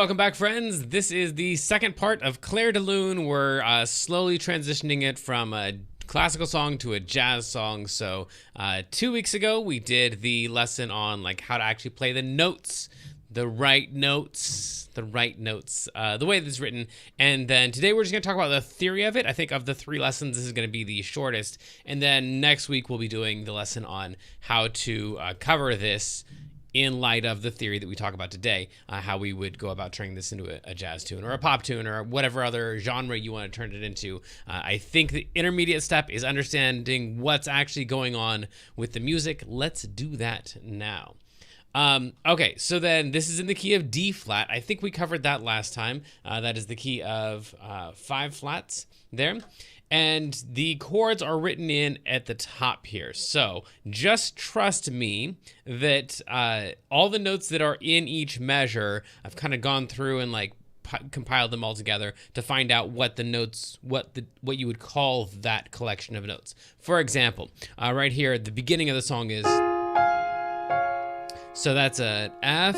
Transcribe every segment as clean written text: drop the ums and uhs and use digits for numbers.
welcome back, friends. This is the second part of Clair de Lune. We're slowly transitioning it from a classical song to a jazz song. So 2 weeks ago, we did the lesson on like how to actually play the notes, the right notes, the way that it's written. And then today we're just going to talk about the theory of it. I think of the 3 lessons, this is going to be the shortest. And then next week, we'll be doing the lesson on how to cover this in light of the theory that we talk about today, how we would go about turning this into a jazz tune or a pop tune or whatever other genre you want to turn it into. I think the intermediate step is understanding what's actually going on with the music. Let's do that now. Okay, so then this is in the key of D flat. I think we covered that last time. That is the key of 5 flats there. And the chords are written in at the top here. So just trust me that all the notes that are in each measure, I've kind of gone through and like compiled them all together to find out what the notes, what you would call that collection of notes. For example, right here at the beginning of the song is, so that's an F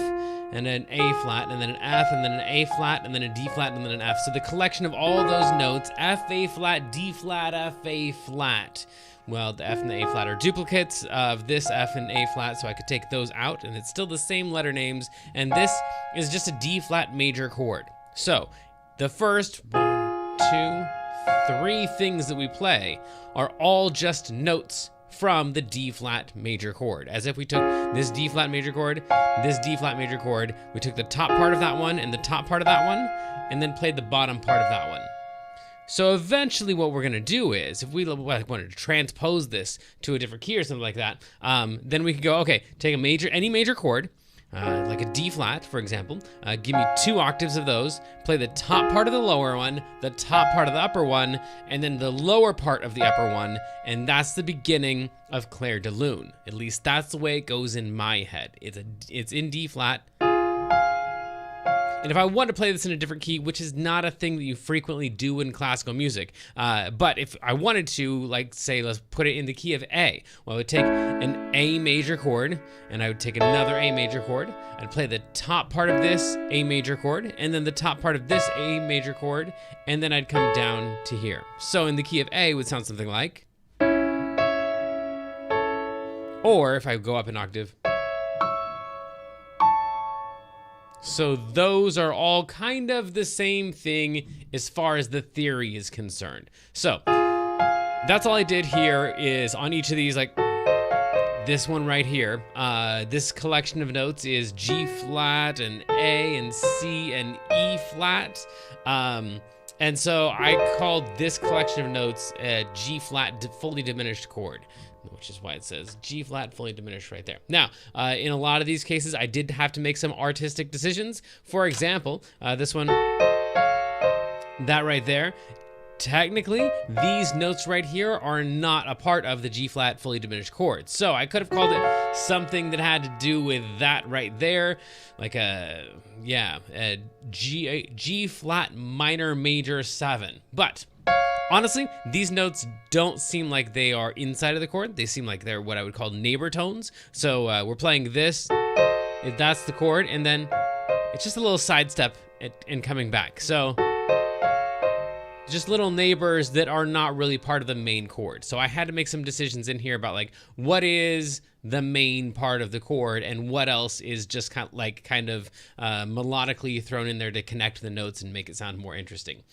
and an A flat and then an F and then an A flat and then a D flat and then an F. So the collection of all those notes, F, A flat, D flat, F, A flat. Well, the F and the A flat are duplicates of this F and A flat, so I could take those out and it's still the same letter names. And this is just a D flat major chord. So the first 1, 2, 3 things that we play are all just notes from the D flat major chord, as if we took this D flat major chord, this D flat major chord, we took the top part of that one and the top part of that one, and then played the bottom part of that one. So eventually what we're gonna do is, if we wanted to transpose this to a different key or something like that, then we could go, okay, take any major chord, like a D flat, for example, give me 2 octaves of those, play the top part of the lower one, the top part of the upper one, and then the lower part of the upper one, and that's the beginning of Clair de Lune. At least that's the way it goes in my head. It's in D flat. And if I want to play this in a different key, which is not a thing that you frequently do in classical music, but if I wanted to, like, say, let's put it in the key of A, well, I would take an A major chord, and I would take another A major chord. I'd play the top part of this A major chord, and then the top part of this A major chord, and then I'd come down to here. So in the key of A, it would sound something like, or if I go up an octave, so those are all kind of the same thing as far as the theory is concerned. So that's all I did here is on each of these, like this one right here, this collection of notes is G flat and A and C and E flat. And so I called this collection of notes a G flat fully diminished chord, which is why it says G flat fully diminished right there. Now, in a lot of these cases, I did have to make some artistic decisions. For example, this one, that right there, technically, these notes right here are not a part of the G flat fully diminished chord. So I could have called it something that had to do with that right there, like a G flat minor major 7. But honestly, these notes don't seem like they are inside of the chord. They seem like they're what I would call neighbor tones. So we're playing this, if that's the chord, and then it's just a little sidestep and coming back. So just little neighbors that are not really part of the main chord. So I had to make some decisions in here about like what is the main part of the chord and what else is just kind of melodically thrown in there to connect the notes and make it sound more interesting.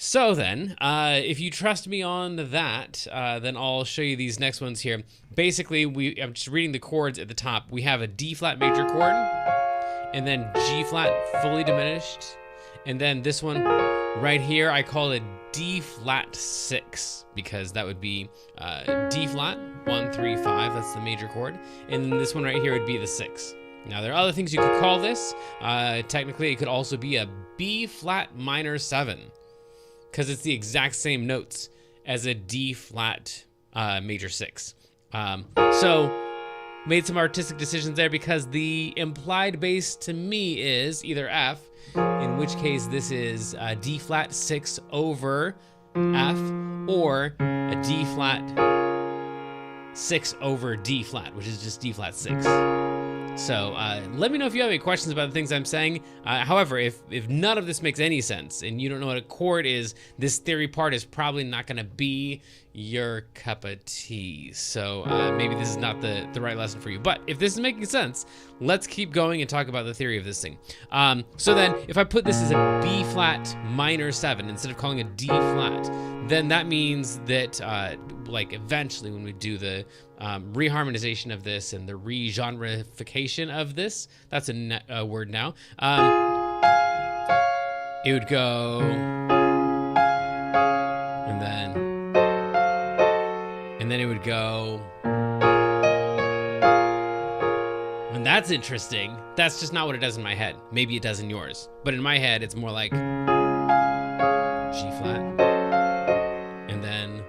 So then, if you trust me on that, then I'll show you these next ones here. Basically, I'm just reading the chords at the top. We have a D flat major chord, and then G flat fully diminished, and then this one right here, I call it D flat 6, because that would be D flat, 1, 3, 5, that's the major chord, and then this one right here would be the 6. Now, there are other things you could call this. Technically, it could also be a B flat minor 7. Because it's the exact same notes as a D flat major 6. So made some artistic decisions there because the implied bass to me is either F, in which case this is D flat 6 over F, or a D flat 6 over D flat, which is just D flat 6. So let me know if you have any questions about the things I'm saying. However, if none of this makes any sense and you don't know what a chord is, this theory part is probably not going to be your cup of tea. So maybe this is not the right lesson for you. But if this is making sense, let's keep going and talk about the theory of this thing. So then if I put this as a B flat minor 7 instead of calling it D flat, then that means that like eventually when we do the reharmonization of this and the re-genreification of this, that's a word now, it would go and then it would go, and that's interesting. That's just not what it does in my head. Maybe it does in yours, but in my head it's more like G flat, and then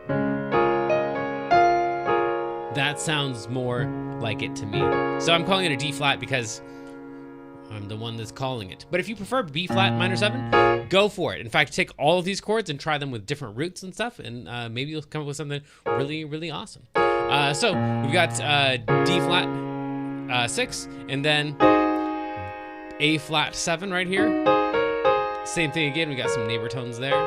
that sounds more like it to me. So I'm calling it a D flat because I'm the one that's calling it. But if you prefer B flat minor 7, go for it. In fact, take all of these chords and try them with different roots and stuff, and maybe you'll come up with something really, really awesome. So we've got D flat 6, and then A flat 7 right here. Same thing again, we got some neighbor tones there.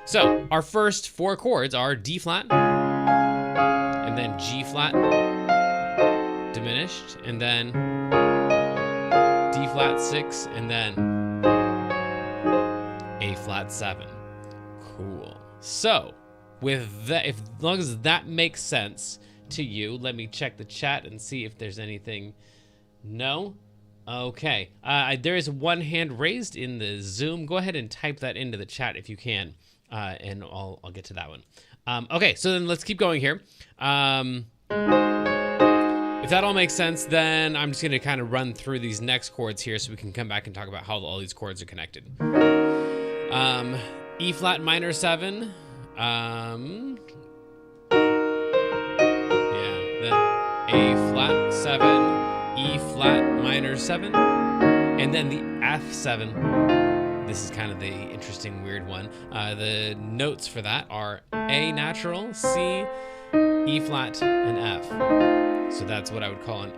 So our first 4 chords are D flat, and then G flat diminished, and then D flat 6, and then A flat 7. Cool. So with that, as long as that makes sense to you, let me check the chat and see if there's anything. No? Okay. There is one hand raised in the Zoom. Go ahead and type that into the chat if you can, and I'll get to that one. Okay, so then let's keep going here. If that all makes sense, then I'm just going to kind of run through these next chords here so we can come back and talk about how all these chords are connected. E flat minor 7. Then A flat 7, E flat minor 7, and then the F7. This is kind of the interesting, weird one. The notes for that are A natural, C, E flat, and F. So that's what I would call an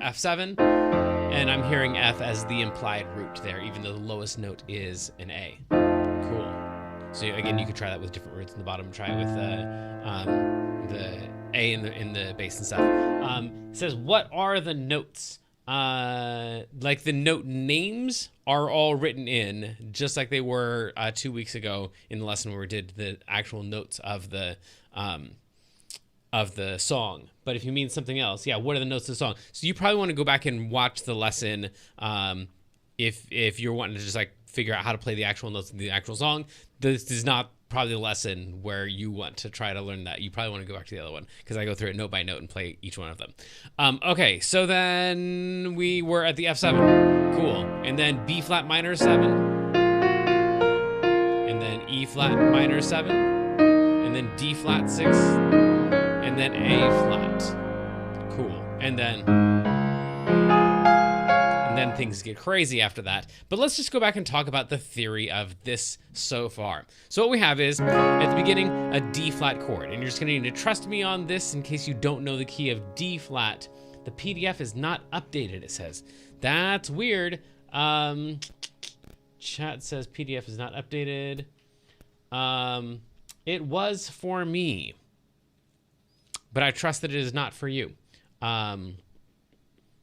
F7, and I'm hearing F as the implied root there, even though the lowest note is an A. Cool. So again, you could try that with different roots in the bottom. Try it with the A in the bass and stuff. It says, what are the notes? Like the note names are all written in, just like they were 2 weeks ago in the lesson where we did the actual notes of the song. But if you mean something else, yeah, what are the notes of the song? So you probably want to go back and watch the lesson if you're wanting to just like figure out how to play the actual notes of the actual song. This is not probably the lesson where you want to try to learn that. You probably want to go back to the other one because I go through it note by note and play each one of them. Okay, so then we were at the F7. Cool. And then B flat minor 7. And then E flat minor 7. And then D flat 6. And then A flat. Cool. And then things get crazy after that. But let's just go back and talk about the theory of this so far. So what we have is, at the beginning, a D flat chord. And you're just gonna need to trust me on this in case you don't know the key of D flat. The PDF is not updated, it says. That's weird. Chat says PDF is not updated. It was for me, but I trust that it is not for you.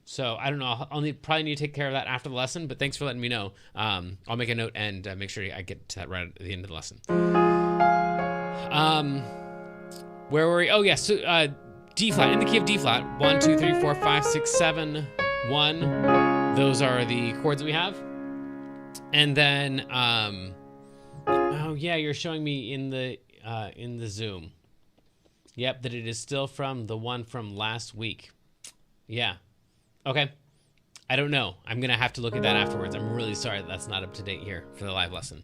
So I don't know. I'll probably need to take care of that after the lesson, but thanks for letting me know. I'll make a note and make sure I get to that right at the end of the lesson. Where were we? Oh, yes. So, D flat, in the key of D flat. 1, 2, 3, 4, 5, 6, 7, 1. Those are the chords that we have. And then, oh yeah, you're showing me in the Zoom. Yep, that it is still from the one from last week. Yeah. Okay. I don't know. I'm going to have to look at that afterwards. I'm really sorry that that's not up to date here for the live lesson.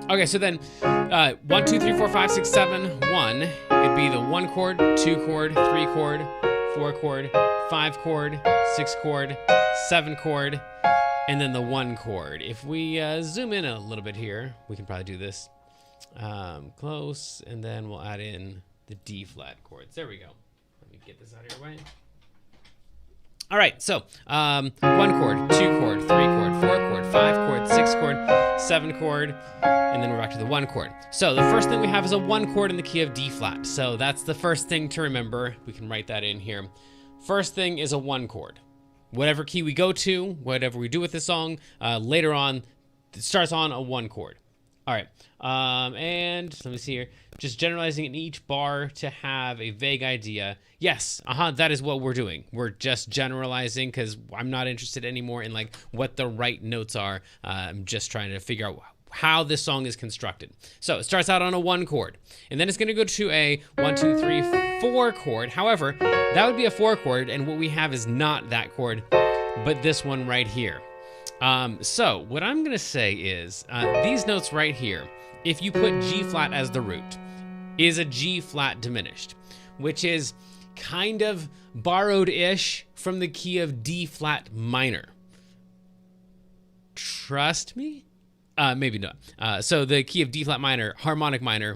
Okay, so then 1, 2, 3, 4, 5, 6, 7, 1. It'd be the 1 chord, 2 chord, 3 chord, 4 chord, 5 chord, 6 chord, 7 chord, and then the 1 chord. If we zoom in a little bit here, we can probably do this. Close, and then we'll add in the D flat chords. There we go. Let me get this out of your way. All right, so 1 chord, 2 chord, 3 chord, 4 chord, 5 chord, 6 chord, 7 chord, and then we're back to the 1 chord. So the first thing we have is a 1 chord in the key of D flat. So that's the first thing to remember. We can write that in here. First thing is a 1 chord. Whatever key we go to, whatever we do with the song, later on, it starts on a 1 chord. All right, and let me see here. Just generalizing in each bar to have a vague idea. Yes, that is what we're doing. We're just generalizing because I'm not interested anymore in like what the right notes are. I'm just trying to figure out how this song is constructed. So it starts out on a 1 chord, and then it's gonna go to a 1, 2, 3, 4 chord. However, that would be a 4 chord, and what we have is not that chord, but this one right here. So what I'm gonna say is these notes right here, if you put G flat as the root, is a G flat diminished, which is kind of borrowed-ish from the key of D flat minor. Trust me? Maybe not. So the key of D flat minor, harmonic minor,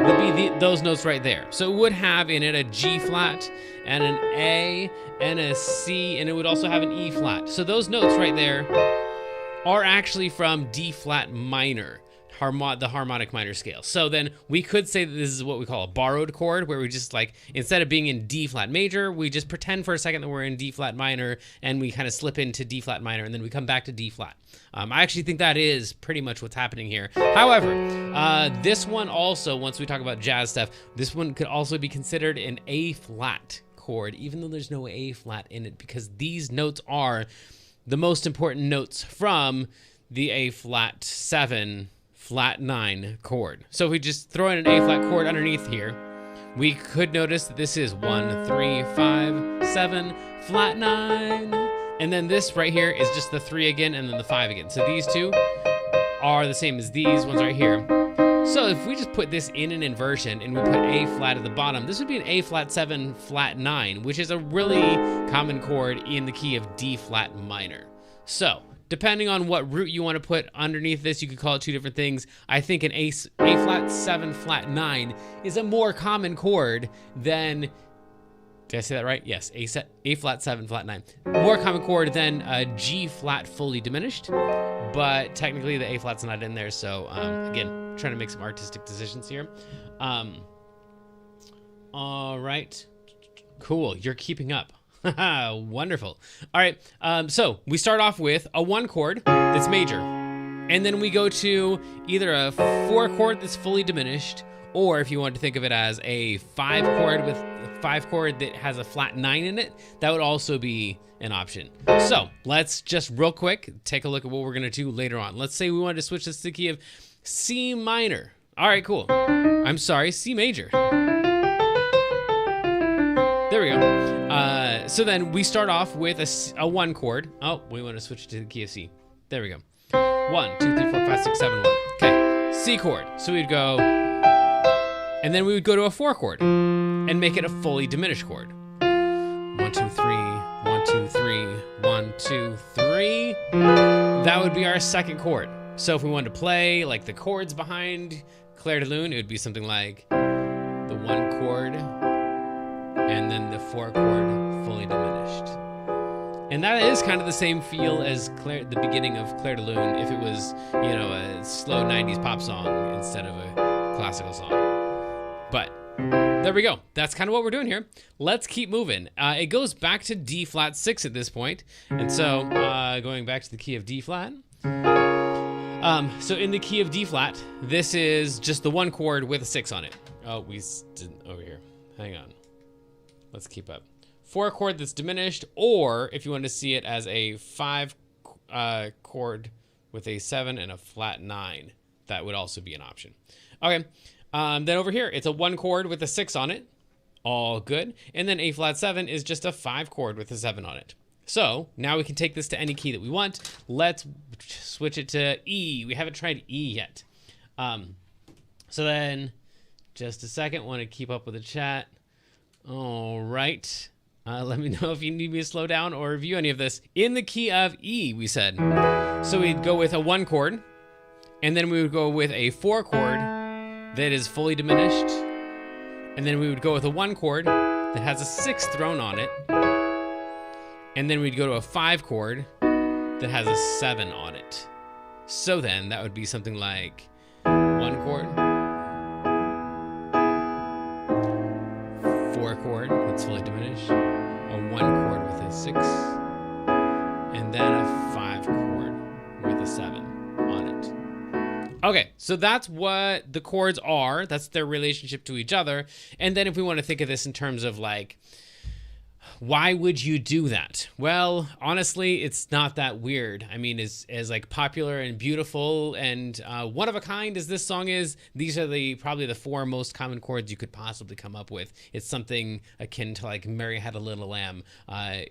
would be those notes right there. So it would have in it a G flat and an A and a C, and it would also have an E flat. So those notes right there are actually from D flat minor, the harmonic minor scale. So then we could say that this is what we call a borrowed chord, where we just like, instead of being in D flat major, we just pretend for a second that we're in D flat minor, and we kind of slip into D flat minor, and then we come back to D flat. I actually think that is pretty much what's happening here. However, this one also, once we talk about jazz stuff, this one could also be considered an A flat chord, even though there's no A flat in it, because these notes are the most important notes from the A flat 7 flat 9 chord. So if we just throw in an A flat chord underneath here, we could notice that this is 1, 3, 5, 7, flat 9. And then this right here is just the 3 again, and then the 5 again. So these two are the same as these ones right here. So if we just put this in an inversion and we put A flat at the bottom, this would be an A flat 7 flat 9, which is a really common chord in the key of D flat minor. So depending on what root you want to put underneath this, you could call it 2 different things. I think an A flat 7 flat 9 is a more common chord than, did I say that right? Yes, A flat 7 flat 9. More common chord than a G flat fully diminished, but technically the A flat's not in there. So again, trying to make some artistic decisions here. All right, cool, you're keeping up. Wonderful. All right, so we start off with a 1 chord that's major, and then we go to either a 4 chord that's fully diminished, or if you want to think of it as a 5 chord with a 5 chord that has a flat 9 in it, that would also be an option. So let's just real quick take a look at what we're gonna do later on. Let's say we wanted to switch this to the key of C minor. All right, cool. I'm sorry, C major. There we go. So then we start off with a 1 chord. Oh, we want to switch it to the key of C. There we go. 1, 2, 3, 4, 5, 6, 7, 1. Okay, C chord. So we'd go, and then we would go to a 4 chord and make it a fully diminished chord. 1, 2, 3, 1, 2, 3, 1, 2, 3. That would be our 2nd chord. So if we wanted to play like the chords behind Clair de Lune, it would be something like the 1 chord and then the 4 chord fully diminished. And that is kind of the same feel as the beginning of Clair de Lune if it was, you know, a slow 90s pop song instead of a classical song. But there we go. That's kind of what we're doing here. Let's keep moving. It goes back to D flat 6 at this point. And so going back to the key of D flat. So in the key of D flat, this is just the 1 chord with a 6 on it. Oh, we didn't over here. Hang on. Let's keep up. 4 chord that's diminished, or if you want to see it as a 5 chord with a 7 and a flat 9, that would also be an option. Okay, then over here, it's a 1 chord with a 6 on it. All good. And then A flat 7 is just a 5 chord with a 7 on it. So now we can take this to any key that we want. Let's switch it to E. We haven't tried E yet. So then, just a second, want to keep up with the chat. All right. Let me know if you need me to slow down or review any of this. In the key of E, we said. So we'd go with a 1 chord, and then we would go with a 4 chord that is fully diminished, and then we would go with a 1 chord that has a 6 thrown on it. And then we'd go to a 5 chord that has a 7 on it. So then that would be something like 1 chord, 4 chord, that's fully diminished, a 1 chord with a 6, and then a 5 chord with a 7 on it. Okay, so that's what the chords are. That's their relationship to each other. And then if we want to think of this in terms of like, why would you do that? Well, honestly, it's not that weird. I mean, as like popular and beautiful and one of a kind as this song is, these are probably the 4 most common chords you could possibly come up with. It's something akin to like Mary Had a Little Lamb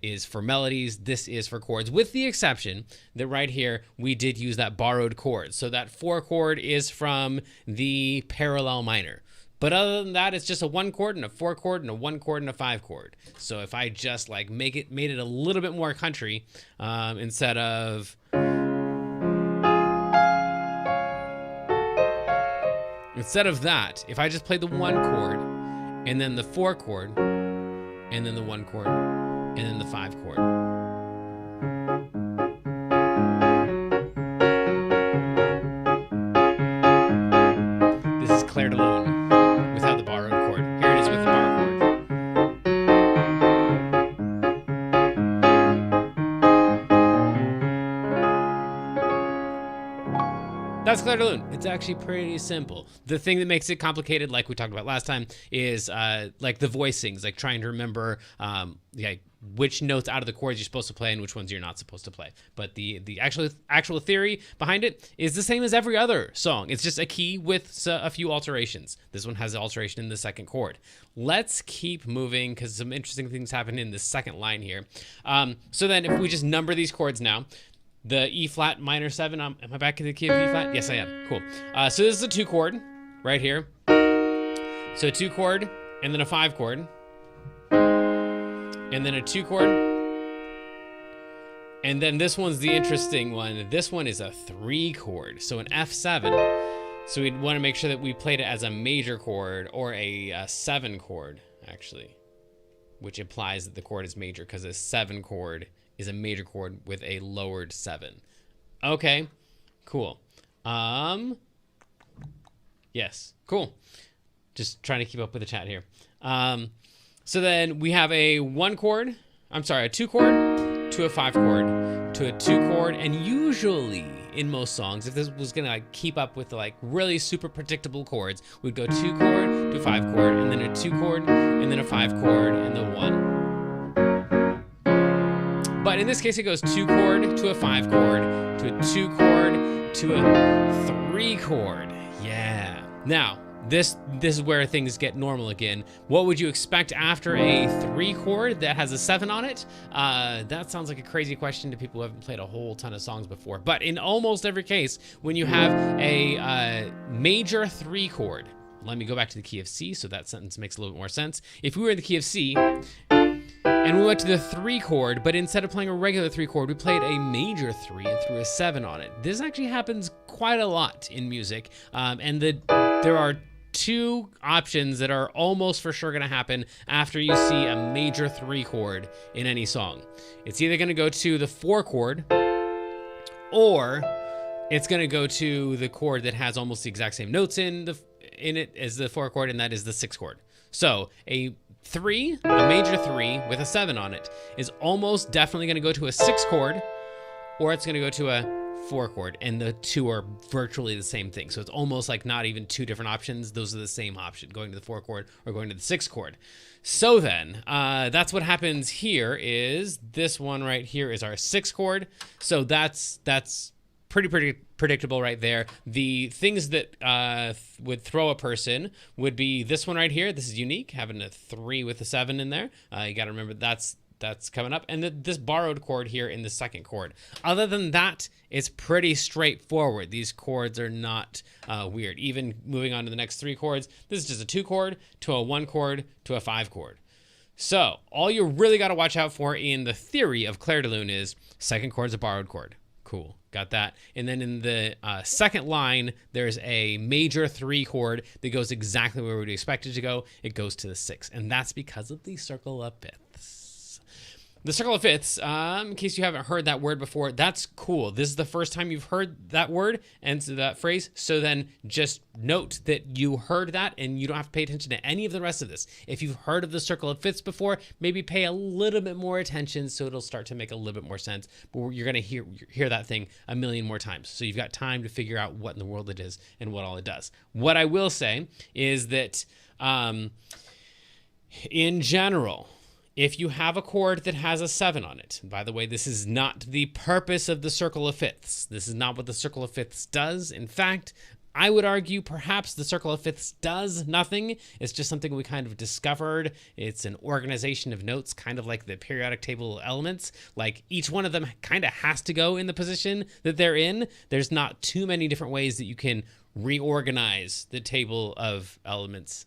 is for melodies. This is for chords, with the exception that right here, we did use that borrowed chord. So that 4 chord is from the parallel minor. But other than that, it's just a 1 chord and a 4 chord and a 1 chord and a 5 chord. So if I just like made it a little bit more country, instead of that, if I just played the 1 chord and then the 4 chord and then the 1 chord and then the 5 chord. This is Clair de Lune. Without the borrowed chord. Here it is with the borrowed chord. That's Clair de Lune. It's actually pretty simple. The thing that makes it complicated, like we talked about last time, is like the voicings, like trying to remember which notes out of the chords you're supposed to play and which ones you're not supposed to play. But the actual theory behind it is the same as every other song. It's just a key with a few alterations. This one has an alteration in the 2nd chord. Let's keep moving because some interesting things happen in the 2nd line here. So then if we just number these chords now, the E flat minor 7, am I back in the key of E flat? Yes, I am. Cool. So this is a 2 chord right here. So a 2 chord and then a 5 chord. And then a 2 chord. And then this one's the interesting one. This one is a 3 chord. So an F7. So we'd want to make sure that we played it as a major chord or a 7 chord, actually. Which implies that the chord is major because a 7 chord is a major chord with a lowered 7. Okay, cool. Yes, cool. Just trying to keep up with the chat here. So then we have a 1 chord, a 2 chord to a 5 chord to a 2 chord, and usually in most songs, if this was gonna like keep up with the like really super predictable chords, we'd go 2 chord to a 5 chord, and then a 2 chord, and then a 5 chord, and the 1. But in this case, it goes 2 chord to a 5 chord to a 2 chord to a 3 chord. Yeah. Now, this is where things get normal again. What would you expect after a 3 chord that has a 7 on it? That sounds like a crazy question to people who haven't played a whole ton of songs before. But in almost every case, when you have a major 3 chord, let me go back to the key of C so that sentence makes a little bit more sense. If we were in the key of C and we went to the 3 chord, but instead of playing a regular 3 chord, we played a major 3 and threw a 7 on it. This actually happens quite a lot in music, and there are 2 options that are almost for sure going to happen after you see a major 3 chord in any song. It's either going to go to the 4 chord or it's going to go to the chord that has almost the exact same notes in it as the 4 chord, and that is the 6 chord. So a major 3 with a 7 on it is almost definitely going to go to a 6 chord, or it's going to go to a 4 chord, and the 2 are virtually the same thing. So it's almost like not even 2 different options. Those are the same option, going to the 4 chord or going to the 6 chord. So then that's what happens here. Is this one right here is our 6 chord. So that's pretty predictable right there. The things that would throw a person would be this one right here. This is unique, having a 3 with a 7 in there. You got to remember that's coming up, and this borrowed chord here in the 2nd chord. Other than that, it's pretty straightforward. These chords are not weird. Even moving on to the next 3 chords, this is just a 2 chord to a 1 chord to a 5 chord. So all you really got to watch out for in the theory of Clair de Lune is 2nd chord's a borrowed chord. Cool. got that. And then in the second line, there's a major 3 chord that goes exactly where we'd expect it to go. It goes to the 6, and that's because of the circle of fifths. The circle of fifths, in case you haven't heard that word before, that's cool. This is the first time you've heard that word and that phrase. So then just note that you heard that and you don't have to pay attention to any of the rest of this. If you've heard of the circle of fifths before, maybe pay a little bit more attention so it'll start to make a little bit more sense. But you're going to hear that thing a million more times. So you've got time to figure out what in the world it is and what all it does. What I will say is that in general, if you have a chord that has a 7 on it, by the way, this is not the purpose of the circle of fifths. This is not what the circle of fifths does. In fact, I would argue perhaps the circle of fifths does nothing. It's just something we kind of discovered. It's an organization of notes, kind of like the periodic table elements. Like each one of them kind of has to go in the position that they're in. There's not too many different ways that you can reorganize the table of elements.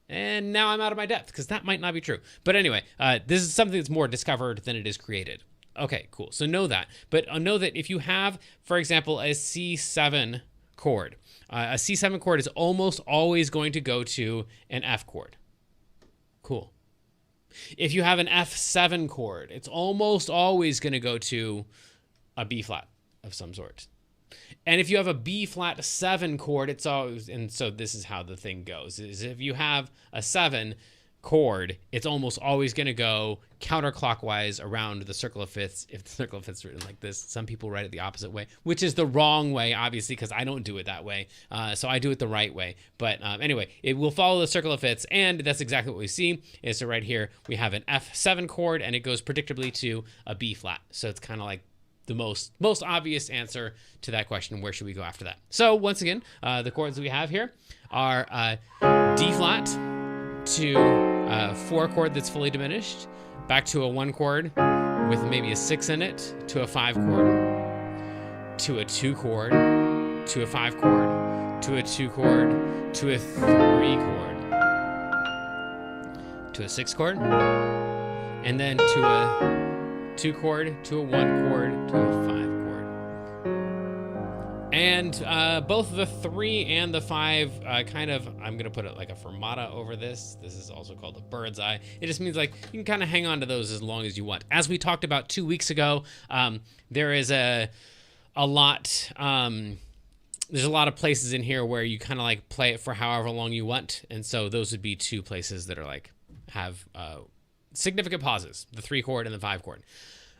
And now I'm out of my depth because that might not be true. But anyway, this is something that's more discovered than it is created. Okay, cool. So know that. But know that if you have, for example, a C7 chord, a C7 chord is almost always going to go to an F chord. Cool. If you have an F7 chord, it's almost always going to go to a B flat of some sort. And if you have a B flat 7 chord, it's always, and so this is how the thing goes, is if you have a 7 chord, it's almost always going to go counterclockwise around the circle of fifths. If the circle of fifths is written like this, some people write it the opposite way, which is the wrong way, obviously, because I don't do it that way. So I do it the right way. But anyway, it will follow the circle of fifths, and that's exactly what we see. Is so right here, we have an F7 chord, and it goes predictably to a B flat. So it's kind of like the most obvious answer to that question. Where should we go after that? So once again, the chords we have here are D flat to a 4 chord that's fully diminished, back to a 1 chord with maybe a 6 in it, to a 5 chord, to a 2 chord, to a 5 chord, to a 2 chord, to a 3 chord, to a 6 chord, and then to a 2 chord, to a 1 chord, to a 5 chord. And both the 3 and the 5 kind of, I'm going to put it like a fermata over this. This is also called a bird's eye. It just means like you can kind of hang on to those as long as you want. As we talked about 2 weeks ago, there is a lot, there's a lot of places in here where you kind of like play it for however long you want. And so those would be 2 places that are like, have significant pauses, the 3 chord and the 5 chord.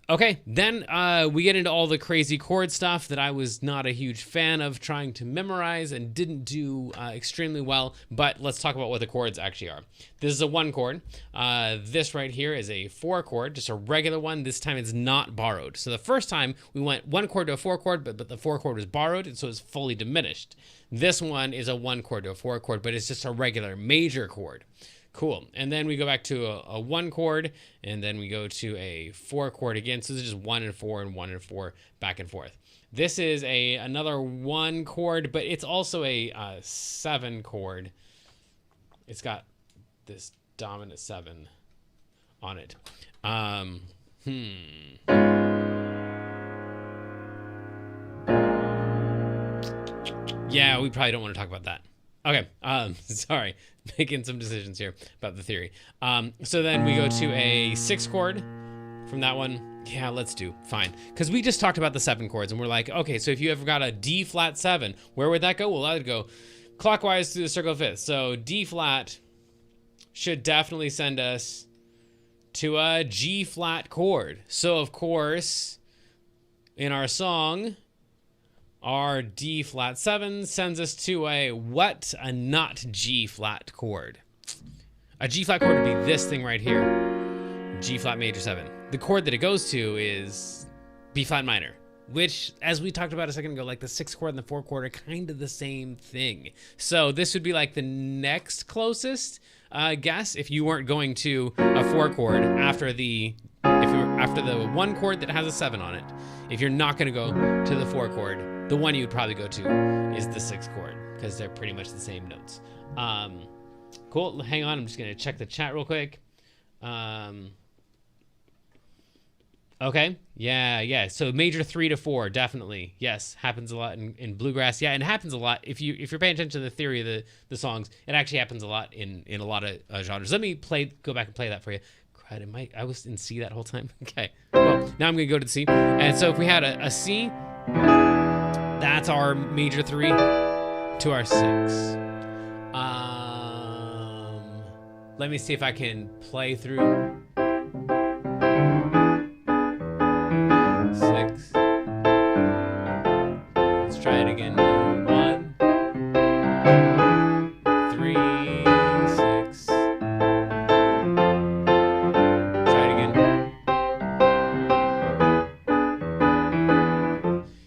Okay, then we get into all the crazy chord stuff that I was not a huge fan of trying to memorize and didn't do extremely well, but let's talk about what the chords actually are. This is a 1 chord. This right here is a 4 chord, just a regular one. This time it's not borrowed. So the first time we went 1 chord to a 4 chord, but the 4 chord was borrowed, and so it's fully diminished. This one is a 1 chord to a 4 chord, but it's just a regular major chord. Cool. And then we go back to a 1 chord, and then we go to a 4 chord again. So this is just 1 and 4 and 1 and 4 back and forth. This is another 1 chord, but it's also a 7 chord. It's got this dominant 7 on it. Yeah, we probably don't want to talk about that. Okay, sorry, making some decisions here about the theory. So then we go to a 6 chord from that one. Yeah, let's do, fine. Because we just talked about the 7 chords, and we're like, okay, so if you ever got a D flat 7, where would that go? Well, that would go clockwise through the circle of fifths. So D flat should definitely send us to a G flat chord. So of course, in our song, our D flat 7 sends us to a what? A not G flat chord. A G flat chord would be this thing right here. G flat major 7. The chord that it goes to is B flat minor, which, as we talked about a second ago, like the 6 chord and the 4 chord are kind of the same thing. So this would be like the next closest guess if you weren't going to a 4 chord after the 1 chord that has a 7 on it. If you're not going to go to the 4 chord, the one you would probably go to is the 6 chord because they're pretty much the same notes. Cool. Hang on. I'm just going to check the chat real quick. Okay. Yeah. So major 3 to 4, definitely. Yes, happens a lot in bluegrass. Yeah, and it happens a lot if you're paying attention to the theory of the songs. It actually happens a lot in a lot of genres. Let me go back and play that for you. Crud, I was in C that whole time. Okay. Well, now I'm gonna go to C. And so if we had a C, that's our major 3 to our 6. Let me see if I can play through 6. Let's try it again. 1, 3, 6. Try it again.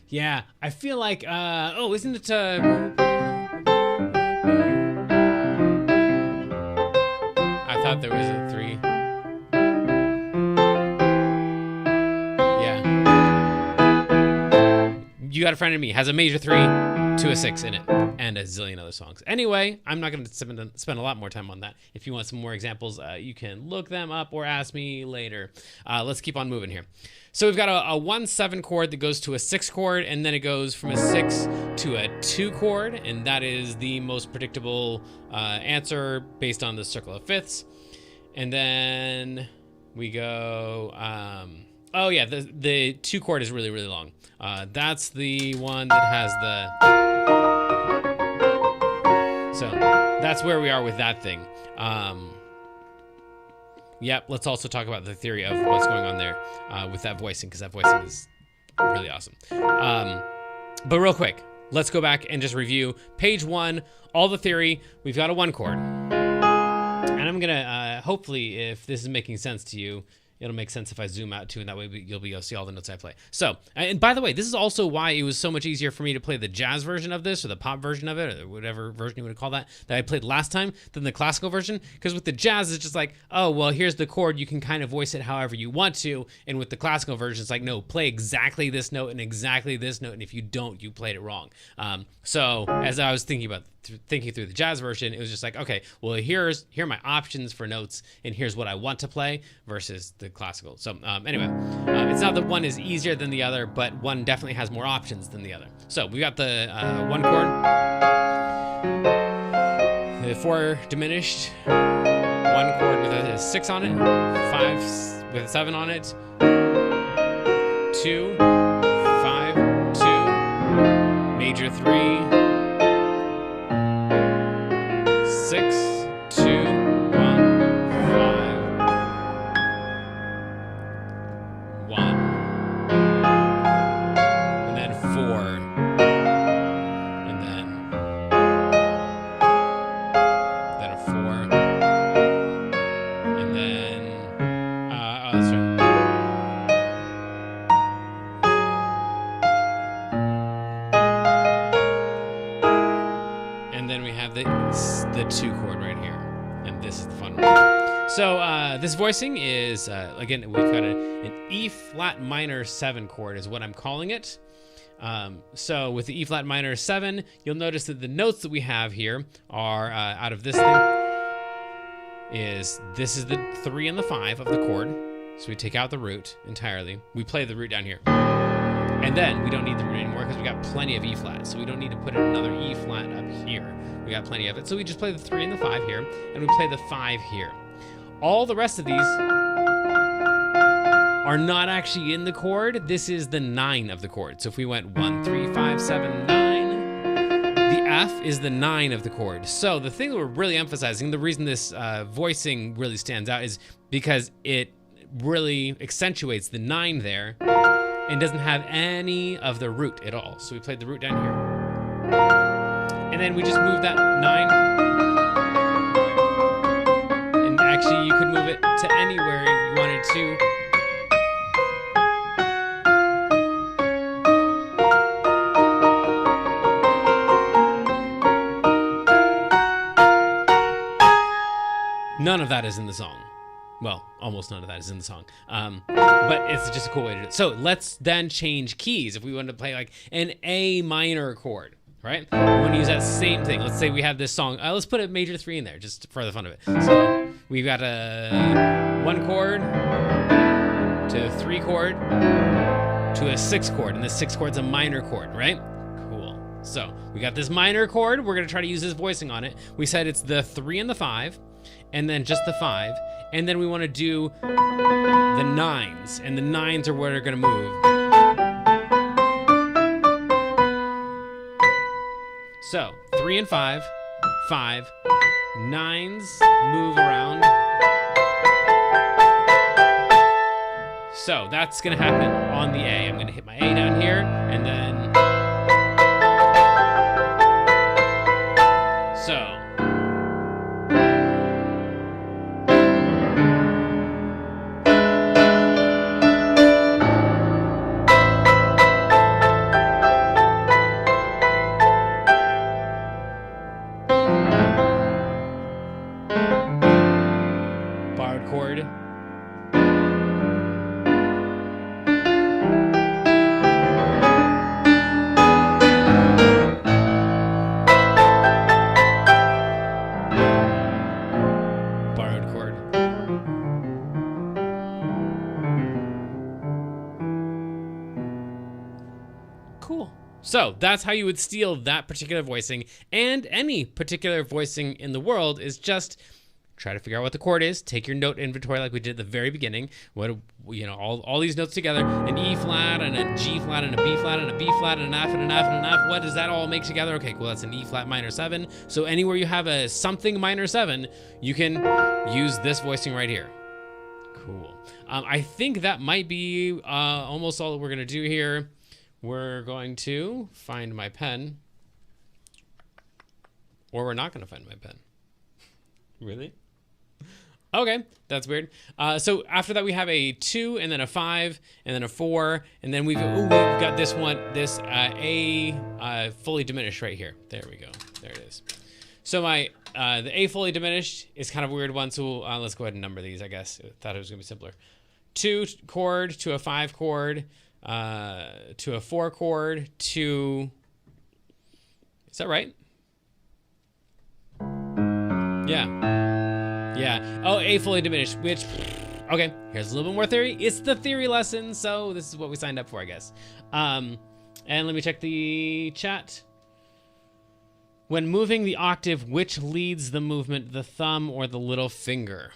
Yeah, I feel like, oh, isn't it, I thought there was a 3. Yeah. You Got a Friend in Me has a major 3 to a 6 in it, and a zillion other songs. Anyway, I'm not going to spend a lot more time on that. If you want some more examples, you can look them up or ask me later. Let's keep on moving here. So we've got a 1-7 chord that goes to a 6 chord, and then it goes from a 6 to a 2 chord, and that is the most predictable answer based on the circle of fifths. And then we go, oh yeah, the 2 chord is really, really long. That's the one that has the, so that's where we are with that thing. Yep, let's also talk about the theory of what's going on there with that voicing, because that voicing is really awesome. But real quick, let's go back and just review page 1, all the theory. We've got a 1 chord. And I'm gonna, hopefully, if this is making sense to you, it'll make sense if I zoom out too, and that way you'll be able to see all the notes I play. So, and by the way, this is also why it was so much easier for me to play the jazz version of this, or the pop version of it, or whatever version you would call that I played last time, than the classical version. Because with the jazz, it's just like, oh, well, here's the chord. You can kind of voice it however you want to. And with the classical version, it's like, no, play exactly this note and exactly this note. And if you don't, you played it wrong. So as I was thinking through the jazz version, it was just like, okay, well, here are my options for notes, and here's what I want to play versus the classical. So anyway, it's not that one is easier than the other, but one definitely has more options than the other. So we got the 1 chord, the 4 diminished, 1 chord with a 6 on it, 5 with a 7 on it, 2, 5, 2, major 3, 6, 2, 1, 5, 1, and then 4, and then a 4, and then oh, that's right. And then we have the 2 chord right here, and this is the fun one. So this voicing is again, we've got an E flat minor 7 chord is what I'm calling it. So with the E flat minor 7, you'll notice that the notes that we have here are out of this thing. This is the 3 and the 5 of the chord. So we take out the root entirely. We play the root down here. And then we don't need the root anymore because we got plenty of E flat. So we don't need to put in another E flat up here. We got plenty of it. So we just play the 3 and the 5 here, and we play the 5 here. All the rest of these are not actually in the chord. This is the 9 of the chord. So if we went 1, 3, 5, 7, 9, the F is the 9 of the chord. So the thing that we're really emphasizing, the reason this voicing really stands out is because it really accentuates the 9 there and doesn't have any of the root at all. So we played the root down here. And then we just move that 9. And actually you could move it to anywhere you wanted to. None of that is in the song. Well, almost none of that is in the song. But it's just a cool way to do it. So let's then change keys. If we wanted to play like an A minor chord, right? We want to use that same thing. Let's say we have this song. Let's put a major 3 in there just for the fun of it. So we've got a 1 chord, to a 3 chord, to a 6 chord, and the 6 chord's a minor chord, right? Cool. So we got this minor chord. We're gonna try to use this voicing on it. We said it's the 3 and the 5, and then just the 5, and then we want to do the 9s, and the 9s are what are gonna move. So 3 and 5, 5, 9s move around. So that's gonna happen on the A. I'm gonna hit my A down here, and then so. Borrowed chord. Cool. So that's how you would steal that particular voicing, and any particular voicing in the world is just try to figure out what the chord is, take your note inventory like we did at the very beginning, what, you know, all these notes together, an E flat and a G flat and a B flat and a B flat and an F and an F and an F, what does that all make together? Okay, cool, that's an E flat minor 7. So anywhere you have a something minor 7, you can use this voicing right here. Cool. I think that might be almost all that we're gonna do here. We're going to find my pen, or we're not gonna find my pen. Really? Okay, that's weird. So after that we have a 2 and then a 5 and then a 4, and then we've got this one, this A fully diminished right here. There we go. There it is. So my the A fully diminished is kind of a weird one. So let's go ahead and number these. I guess I thought it was gonna be simpler. 2 chord to a 5 chord to a 4 chord to. Is that right? Yeah. Yeah. Oh, A fully diminished, which, okay, here's a little bit more theory. It's the theory lesson, so this is what we signed up for, I guess. And let me check the chat. When moving the octave, which leads the movement, the thumb or the little finger?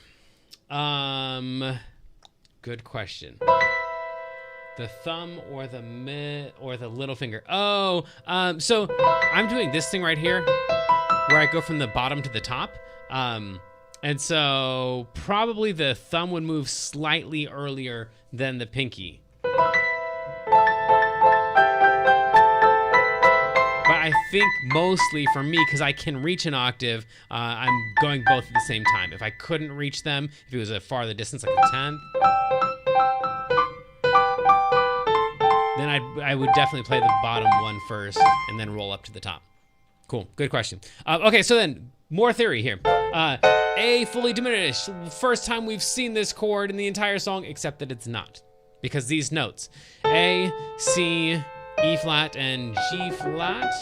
Good question. The thumb or the little finger? Oh, so I'm doing this thing right here where I go from the bottom to the top. And so probably the thumb would move slightly earlier than the pinky. But I think mostly for me, because I can reach an octave, I'm going both at the same time. If I couldn't reach them, if it was a farther distance, like a 10th, then I would definitely play the bottom one first and then roll up to the top. Cool, good question. Okay, so then more theory here. A fully diminished. First time we've seen this chord in the entire song, except that it's not. Because these notes, A, C, E flat, and G flat,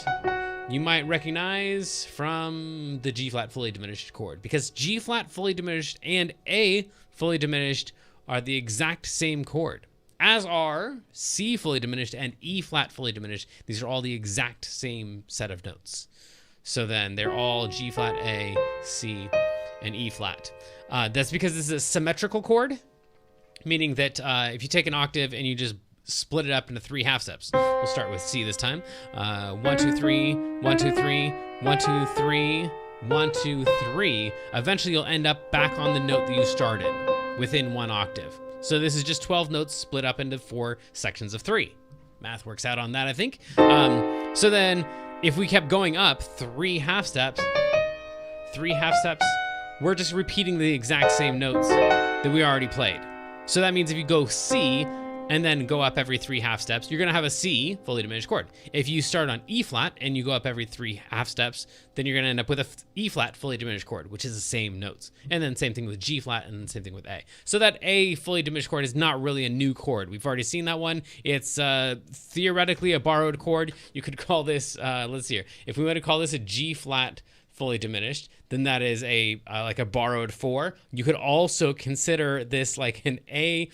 you might recognize from the G flat fully diminished chord. Because G flat fully diminished and A fully diminished are the exact same chord, as are C fully diminished and E flat fully diminished. These are all the exact same set of notes. So then they're all G flat, A, C, and E flat. That's because this is a symmetrical chord, meaning that if you take an octave and you just split it up into 3 half steps, we'll start with C this time. 1, 2, 3, 1, 2, 3, 1, 2, 3, 1, 2, 3. Eventually you'll end up back on the note that you started within 1 octave. So this is just 12 notes split up into 4 sections of 3. Math works out on that, I think. So then if we kept going up 3 half steps, we're just repeating the exact same notes that we already played. So that means if you go C and then go up every 3 half steps, you're gonna have a C fully diminished chord. If you start on E flat and you go up every 3 half steps, then you're gonna end up with a E flat fully diminished chord, which is the same notes. And then same thing with G flat and then same thing with A. So that A fully diminished chord is not really a new chord. We've already seen that one. It's theoretically a borrowed chord. You could call this, let's see here. If we were to call this a G flat fully diminished, then that is a like a borrowed 4. You could also consider this like an A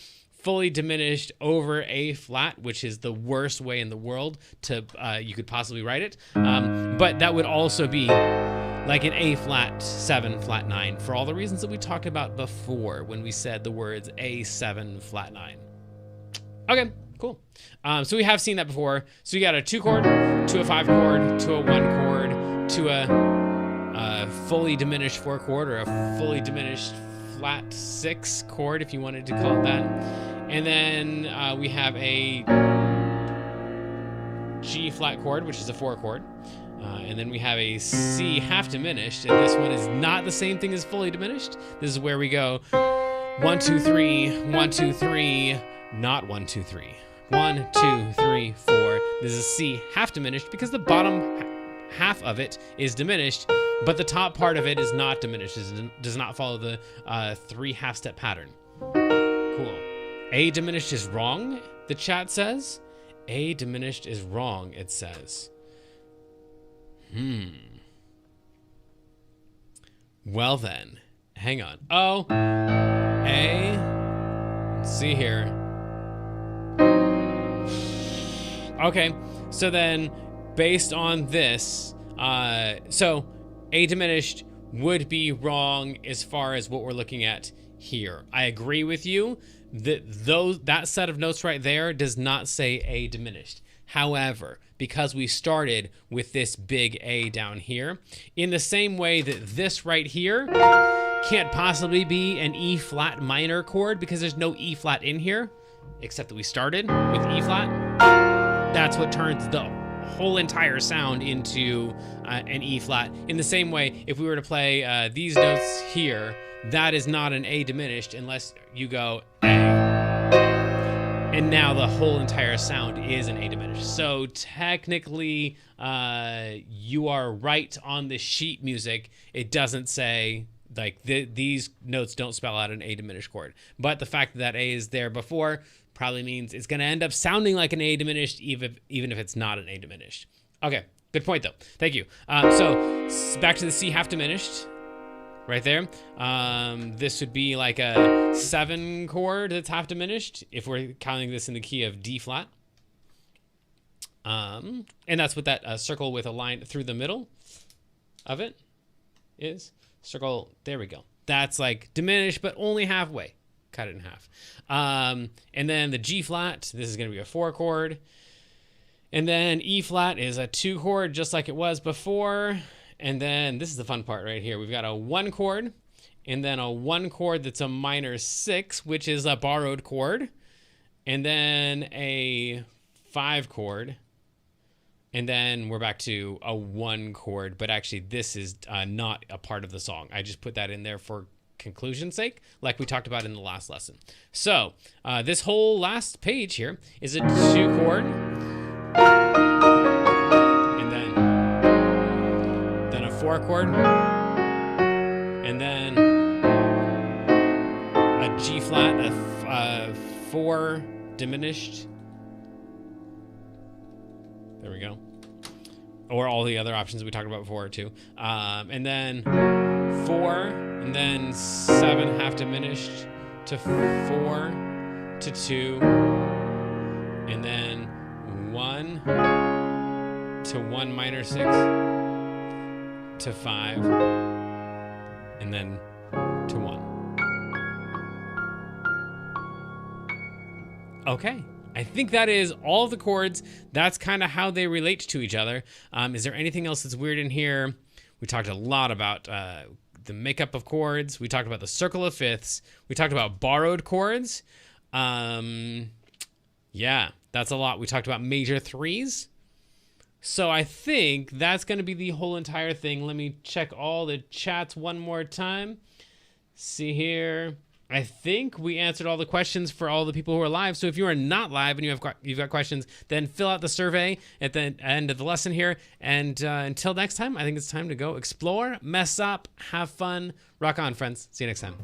fully diminished over A flat, which is the worst way in the world to you could possibly write it. But that would also be like an A flat 7 flat 9 for all the reasons that we talked about before when we said the words A7 flat 9. Okay, cool. So we have seen that before. So you got a 2 chord to a 5 chord to a 1 chord to a fully diminished 4 chord or a fully diminished flat 6 chord, if you wanted to call it that. And then we have a G flat chord, which is a 4 chord. And then we have a C half diminished, and this one is not the same thing as fully diminished. This is where we go 1, 2, 3, 1, 2, 3, not 1, 2, 3. 1, 2, 3, 4. This is C half diminished because the bottom half of it is diminished, but the top part of it is not diminished. It does not follow the 3 half step pattern. Cool. A diminished is wrong, the chat says. A diminished is wrong, it says. Well then, hang on. Oh, A, let's see here. Okay, so then based on this, so A diminished would be wrong as far as what we're looking at here. I agree with you that that set of notes right there does not say A diminished. However, because we started with this big A down here, in the same way that this right here can't possibly be an E flat minor chord because there's no E flat in here, except that we started with E flat. That's what turns the whole entire sound into an E flat. In the same way, if we were to play these notes here, that is not an A diminished unless you go A. And now the whole entire sound is an A diminished. So technically, you are right on the sheet music. It doesn't say, like, these notes don't spell out an A diminished chord. But the fact that A is there before probably means it's going to end up sounding like an A diminished, even if it's not an A diminished. Okay, good point, though. Thank you. So back to the C half diminished. Right there. This would be like a 7 chord that's half diminished if we're counting this in the key of D flat. And that's what that circle with a line through the middle of it is. Circle, there we go. That's like diminished, but only halfway. Cut it in half. And then the G flat, this is going to be a 4 chord. And then E flat is a 2 chord, just like it was before. And then this is the fun part right here. We've got a 1 chord and then a 1 chord that's a minor 6, which is a borrowed chord. And then a 5 chord. And then we're back to a 1 chord. But actually, this is not a part of the song. I just put that in there for conclusion's sake, like we talked about in the last lesson. So this whole last page here is a 2 chord. And then 4 chord, and then a G flat, a 4 diminished. There we go. Or all the other options we talked about before too. And then 4, and then 7 half diminished to 4 to 2, and then 1 to 1 minor 6. To 5, and then to 1. Okay, I think that is all of the chords. That's kind of how they relate to each other. Is there anything else that's weird in here? We talked a lot about the makeup of chords. We talked about the circle of fifths. We talked about borrowed chords. Yeah, that's a lot. We talked about major threes. So I think that's going to be the whole entire thing. Let me check all the chats one more time. See here. I think we answered all the questions for all the people who are live. So if you are not live and you've got questions, then fill out the survey at the end of the lesson here. And until next time, I think it's time to go explore, mess up, have fun. Rock on, friends. See you next time.